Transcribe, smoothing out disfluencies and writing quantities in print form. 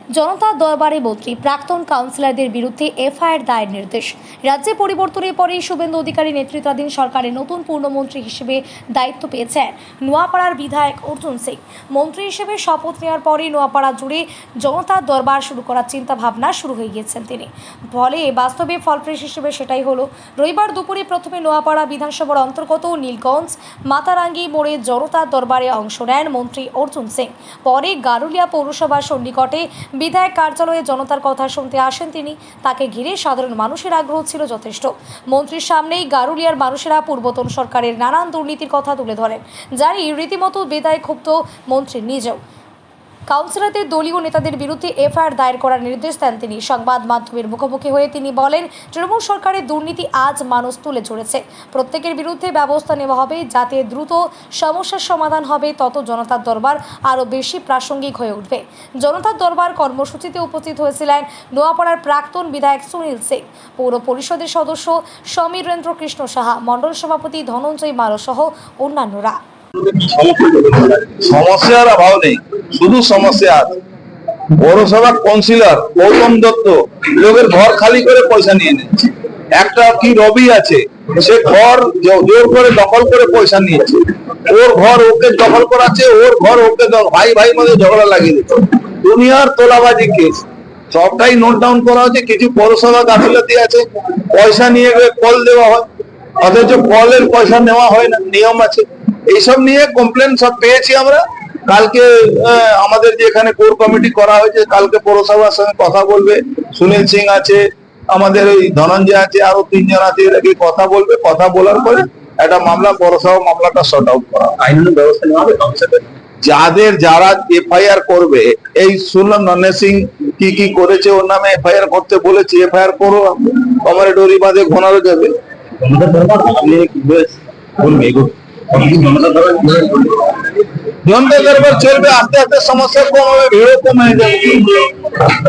জনতা দরবারে মন্ত্রী প্রাক্তন কাউন্সিলরদের বিরুদ্ধে এফআইআর দায়ের নির্দেশ। রাজ্যে পরিবর্তনের পরেই শুভেন্দু অধিকারী নেতৃত্বাধীন সরকারের নতুন পূর্ণমন্ত্রী হিসেবে দায়িত্ব পেয়েছেন নোয়াপাড়ার বিধায়ক অর্জুন সিং। মন্ত্রী হিসেবে শপথ নেওয়ার পরই নোয়াপাড়া জুড়ে জনতা দরবার শুরু করার চিন্তা ভাবনা শুরু হয়ে গিয়েছেন তিনি। ফলে বাস্তবে ফলপ্রসূ হিসেবে সেটাই হলো। রবিবার দুপুরে প্রথমে নোয়াপাড়া বিধানসভার অন্তর্গত নীলগঞ্জ মাতারাঙ্গি মোড়ে জনতা দরবারে অংশ নেন মন্ত্রী অর্জুন সিং। পরে গারুলিয়া পৌরসভার সন্নিকটে বিধায়ক কার্যালয়ে জনতার কথা শুনতে আসেন তিনি। তাকে ঘিরে সাধারণ মানুষের আগ্রহ ছিল যথেষ্ট। মন্ত্রীর সামনেই গারুলিয়ার মানুষেরা পূর্বতন সরকারের নানান দুর্নীতির কথা তুলে ধরেন, যারই রীতিমতো বেদায় ক্ষুব্ধ মন্ত্রী নিজেও। কাউন্সিলরদের দলীয় নেতাদের বিরুদ্ধে এফআইআর দায়ের করার নির্দেশ দেন তিনি। সংবাদ মাধ্যমের মুখোমুখি হয়ে তিনি বলেন, তৃণমূল সরকারের দুর্নীতি আজ মানুষ তুলে ধরেছে। প্রত্যেকের বিরুদ্ধে ব্যবস্থা নেওয়া হবে, যাতে দ্রুত সমস্যার সমাধান হবে। তত জনতার দরবার আরও বেশি প্রাসঙ্গিক হয়ে উঠবে। জনতার দরবার কর্মসূচিতে উপস্থিত হয়েছিলেন নোয়াপাড়ার প্রাক্তন বিধায়ক সুনীল সিং, পৌর পরিষদের সদস্য সমীরেন্দ্র কৃষ্ণ সাহা, মণ্ডল সভাপতি ধনঞ্জয় মালো সহ অন্যান্যরা। সমস্যার অভাব নেই, শুধু সমস্যা আছে। পৌরসভা কাউন্সিলর গৌতম দত্ত লোকের ঘর খালি করে পয়সা নিয়ে নিচ্ছে। একটা কি রবি আছে, সে ঘর জোর করে দখল করে পয়সা নিয়েছে। ওর ঘর ওকে দখল করাচ্ছে, ওর ঘর ওকে ভাই ভাই মধ্যে ঝগড়া লাগিয়ে দিচ্ছে। দুনিয়ার তোলাবাজি কেস সবটাই নোট ডাউন করা হচ্ছে। কিছু পৌরসভা গাফিলতি আছে, পয়সা নিয়ে কল দেওয়া হয়, অথচ কলের পয়সা নেওয়া হয় না, নিয়ম আছে। এইসব নিয়ে কমপ্লেন সব পেয়েছি আমরা। কালকে আমাদের যে এখানে কোর কমিটি করা হয়েছে, কালকে পৌরসভার সঙ্গে কথা বলবে। সুনীল সিং আছে, আমাদের ওই ধনঞ্জয় আছে, আরো 3 জন আছে, এরা কথা বলবে। কথা বলার পরে একটা মামলা, পৌরসভা মামলাটা সর্ট আউট করা হবে। আইনানুগ ব্যবস্থা নেওয়া হবে। যারা এফআইআর করবে, এই শুনলাম নন্নে সিং কি করেছে, ওর নামে এফআইআর করতে বলেছি। এফআইআর করো, আমার ডোরি বাঁধে ঘোনারও যাবে। জনতা দরবার চলবে, আস্তে আস্তে সমস্যা কম হবে, ভিড়ও কম হয়ে যাবে।